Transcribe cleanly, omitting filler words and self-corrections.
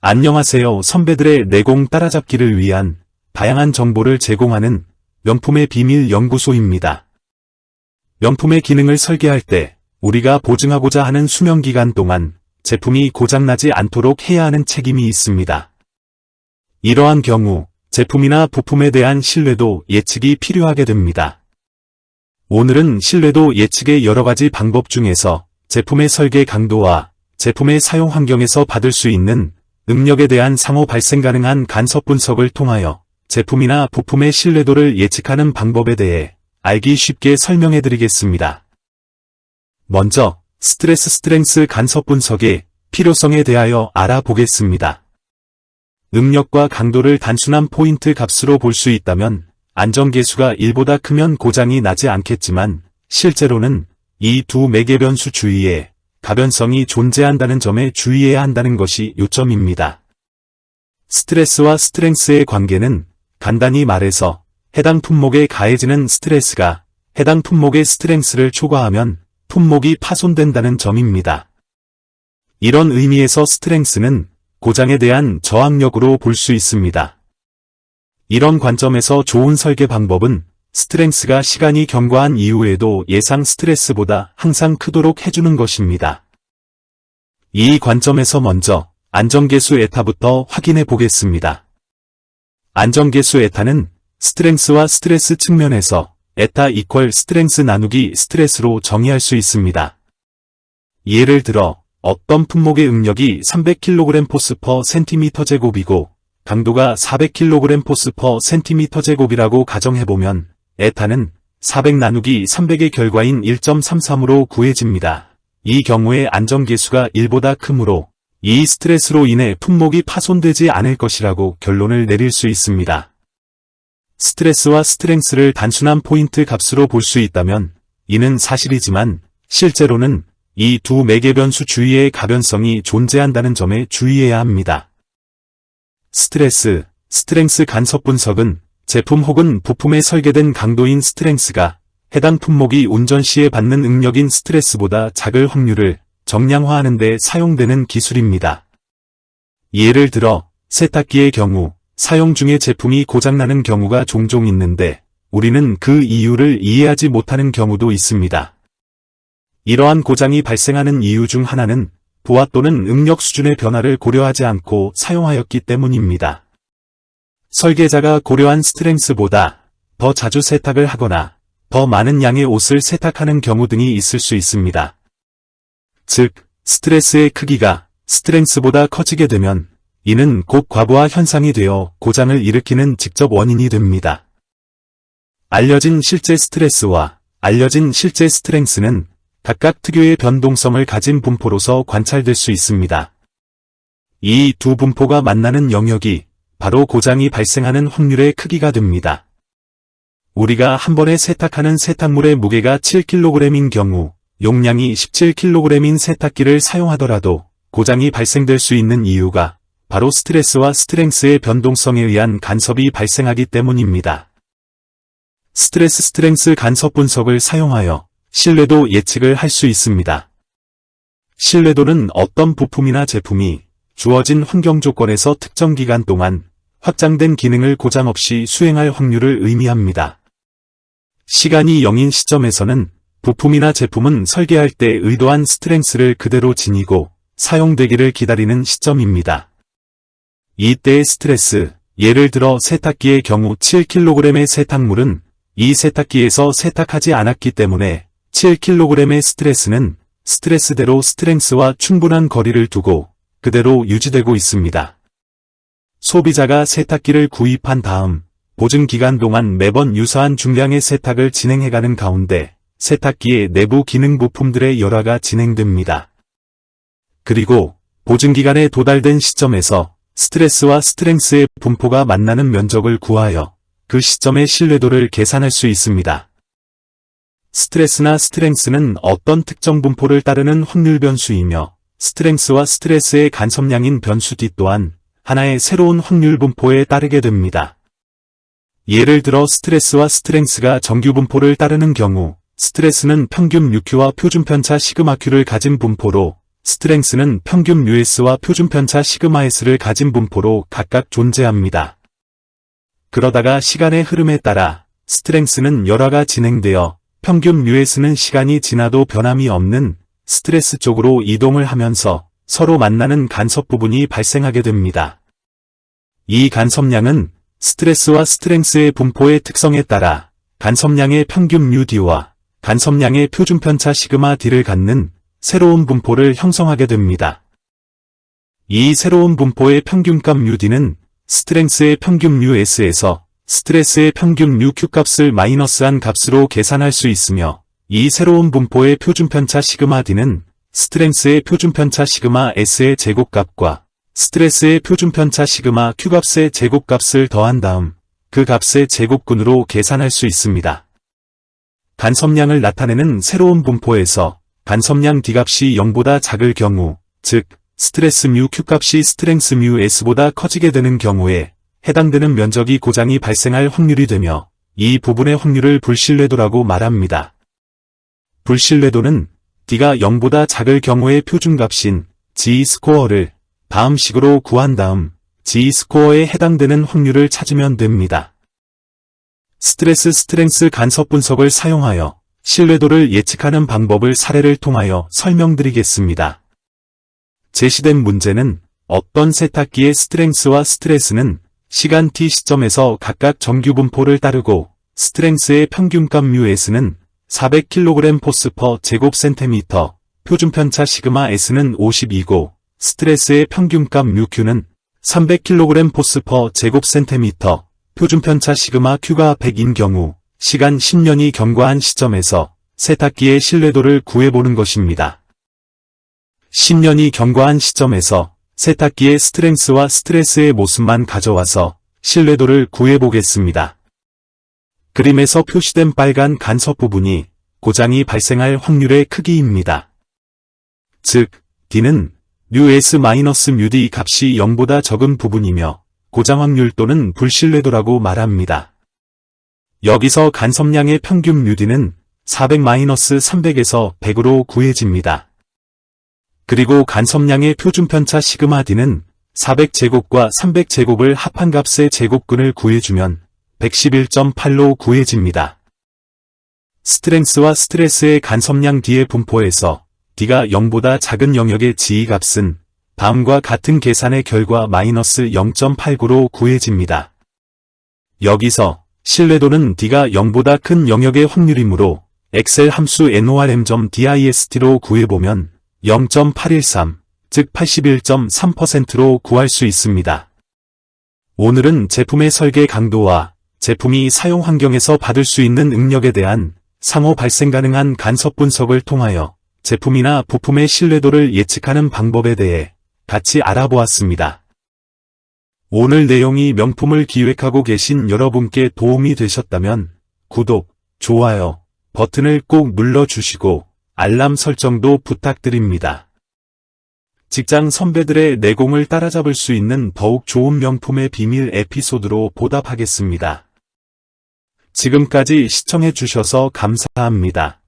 안녕하세요. 선배들의 내공 따라잡기를 위한 다양한 정보를 제공하는 명품의 비밀 연구소입니다. 명품의 기능을 설계할 때 우리가 보증하고자 하는 수명기간 동안 제품이 고장나지 않도록 해야 하는 책임이 있습니다. 이러한 경우 제품이나 부품에 대한 신뢰도 예측이 필요하게 됩니다. 오늘은 신뢰도 예측의 여러가지 방법 중에서 제품의 설계 강도와 제품의 사용 환경에서 받을 수 있는 응력에 대한 상호 발생 가능한 간섭 분석을 통하여 제품이나 부품의 신뢰도를 예측하는 방법에 대해 알기 쉽게 설명해 드리겠습니다. 먼저 스트레스 스트렝스 간섭 분석의 필요성에 대하여 알아보겠습니다. 응력과 강도를 단순한 포인트 값으로 볼 수 있다면 안정계수가 1보다 크면 고장이 나지 않겠지만 실제로는 이 두 매개 변수 주위에 가변성이 존재한다는 점에 주의해야 한다는 것이 요점입니다. 스트레스와 스트렝스의 관계는 간단히 말해서 해당 품목에 가해지는 스트레스가 해당 품목의 스트렝스를 초과하면 품목이 파손된다는 점입니다. 이런 의미에서 스트렝스는 고장에 대한 저항력으로 볼 수 있습니다. 이런 관점에서 좋은 설계 방법은 스트렝스가 시간이 경과한 이후에도 예상 스트레스보다 항상 크도록 해주는 것입니다. 이 관점에서 먼저 안정계수 에타부터 확인해 보겠습니다. 안정계수 에타는 스트렝스와 스트레스 측면에서 에타 이퀄 스트렝스 나누기 스트레스로 정의할 수 있습니다. 예를 들어 어떤 품목의 응력이 300kg 포스 퍼 센티미터 제곱이고 강도가 400kg 포스 퍼 센티미터 제곱이라고 가정해보면 에타는 400 나누기 300의 결과인 1.33으로 구해집니다. 이 경우에 안정계수가 1보다 크므로 이 스트레스로 인해 품목이 파손되지 않을 것이라고 결론을 내릴 수 있습니다. 스트레스와 스트렝스를 단순한 포인트 값으로 볼 수 있다면 이는 사실이지만 실제로는 이 두 매개 변수 주위에 가변성이 존재한다는 점에 주의해야 합니다. 스트레스, 스트렝스 간섭 분석은 제품 혹은 부품에 설계된 강도인 스트렝스가 해당 품목이 운전 시에 받는 응력인 스트레스보다 작을 확률을 정량화하는 데 사용되는 기술입니다. 예를 들어 세탁기의 경우 사용 중에 제품이 고장나는 경우가 종종 있는데 우리는 그 이유를 이해하지 못하는 경우도 있습니다. 이러한 고장이 발생하는 이유 중 하나는 부하 또는 응력 수준의 변화를 고려하지 않고 사용하였기 때문입니다. 설계자가 고려한 스트렝스보다 더 자주 세탁을 하거나 더 많은 양의 옷을 세탁하는 경우 등이 있을 수 있습니다. 즉, 스트레스의 크기가 스트렝스보다 커지게 되면 이는 곧 과부하 현상이 되어 고장을 일으키는 직접 원인이 됩니다. 알려진 실제 스트레스와 알려진 실제 스트렝스는 각각 특유의 변동성을 가진 분포로서 관찰될 수 있습니다. 이 두 분포가 만나는 영역이 바로 고장이 발생하는 확률의 크기가 됩니다. 우리가 한 번에 세탁하는 세탁물의 무게가 7kg인 경우 용량이 17kg인 세탁기를 사용하더라도 고장이 발생될 수 있는 이유가 바로 스트레스와 스트렝스의 변동성에 의한 간섭이 발생하기 때문입니다. 스트레스 스트렝스 간섭 분석을 사용하여 신뢰도 예측을 할 수 있습니다. 신뢰도는 어떤 부품이나 제품이 주어진 환경 조건에서 특정 기간 동안 확장된 기능을 고장 없이 수행할 확률을 의미합니다. 시간이 0인 시점에서는 부품이나 제품은 설계할 때 의도한 스트렝스를 그대로 지니고 사용되기를 기다리는 시점입니다. 이때의 스트레스, 예를 들어 세탁기의 경우 7kg의 세탁물은 이 세탁기에서 세탁하지 않았기 때문에 7kg의 스트레스는 스트레스대로 스트렝스와 충분한 거리를 두고 그대로 유지되고 있습니다. 소비자가 세탁기를 구입한 다음 보증 기간 동안 매번 유사한 중량의 세탁을 진행해가는 가운데 세탁기의 내부 기능 부품들의 열화가 진행됩니다. 그리고 보증 기간에 도달된 시점에서 스트레스와 스트렝스의 분포가 만나는 면적을 구하여 그 시점의 신뢰도를 계산할 수 있습니다. 스트레스나 스트렝스는 어떤 특정 분포를 따르는 확률 변수이며 스트렝스와 스트레스의 간섭량인 변수 뒤 또한 하나의 새로운 확률 분포에 따르게 됩니다. 예를 들어 스트레스와 스트렝스가 정규 분포를 따르는 경우 스트레스는 평균 Uq와 표준 편차 시그마 Q를 가진 분포로 스트렝스는 평균 US와 표준 편차 시그마 S를 가진 분포로 각각 존재합니다. 그러다가 시간의 흐름에 따라 스트렝스는 열화가 진행되어 평균 US는 시간이 지나도 변함이 없는 스트레스 쪽으로 이동을 하면서 서로 만나는 간섭 부분이 발생하게 됩니다. 이 간섭량은 스트레스와 스트렝스의 분포의 특성에 따라 간섭량의 평균 UD와 간섭량의 표준 편차 시그마 D를 갖는 새로운 분포를 형성하게 됩니다. 이 새로운 분포의 평균값 UD는 스트렝스의 평균 US에서 스트레스의 평균 UQ 값을 마이너스한 값으로 계산할 수 있으며, 이 새로운 분포의 표준 편차 시그마 D는 스트렝스의 표준 편차 시그마 S의 제곱값과 스트레스의 표준 편차 시그마 Q 값의 제곱값을 더한 다음 그 값의 제곱근으로 계산할 수 있습니다. 간섭량을 나타내는 새로운 분포에서 간섭량 D값이 0보다 작을 경우, 즉 스트레스 μ Q 값이 스트렝스 μ S보다 커지게 되는 경우에 해당되는 면적이 고장이 발생할 확률이 되며, 이 부분의 확률을 불신뢰도라고 말합니다. 불신뢰도는 D가 0보다 작을 경우의 표준값인 G-스코어를 다음 식으로 구한 다음 G-스코어에 해당되는 확률을 찾으면 됩니다. 스트레스 스트렝스 간섭 분석을 사용하여 신뢰도를 예측하는 방법을 사례를 통하여 설명드리겠습니다. 제시된 문제는 어떤 세탁기의 스트렝스와 스트레스는 시간 t 시점에서 각각 정규 분포를 따르고 스트렝스의 평균값 μS는 400kg 포스 퍼 제곱센티미터, 표준 편차 시그마 S는 52고 스트레스의 평균값 μQ는 300kg 포스 퍼 제곱센티미터, 표준 편차 시그마 Q가 100인 경우 시간 10년이 경과한 시점에서 세탁기의 신뢰도를 구해보는 것입니다. 10년이 경과한 시점에서 세탁기의 스트렝스와 스트레스의 모습만 가져와서 신뢰도를 구해보겠습니다. 그림에서 표시된 빨간 간섭 부분이 고장이 발생할 확률의 크기입니다. 즉, D는 μS-μD 값이 0보다 적은 부분이며 고장 확률 또는 불신뢰도라고 말합니다. 여기서 간섭량의 평균 UD는 400-300에서 100으로 구해집니다. 그리고 간섭량의 표준 편차 시그마 D는 400제곱과 300제곱을 합한 값의 제곱근을 구해주면 111.8로 구해집니다. 스트렝스와 스트레스의 간섭량 D의 분포에서 D가 0보다 작은 영역의 G 값은 다음과 같은 계산의 결과 마이너스 0.89로 구해집니다. 여기서 신뢰도는 D가 0보다 큰 영역의 확률이므로 엑셀 함수 NORM.DIST로 구해보면 0.813, 즉 81.3%로 구할 수 있습니다. 오늘은 제품의 설계 강도와 제품이 사용 환경에서 받을 수 있는 응력에 대한 상호 발생 가능한 간섭 분석을 통하여 제품이나 부품의 신뢰도를 예측하는 방법에 대해 같이 알아보았습니다. 오늘 내용이 명품을 기획하고 계신 여러분께 도움이 되셨다면 구독, 좋아요 버튼을 꼭 눌러주시고 알람 설정도 부탁드립니다. 직장 선배들의 내공을 따라잡을 수 있는 더욱 좋은 명품의 비밀 에피소드로 보답하겠습니다. 지금까지 시청해주셔서 감사합니다.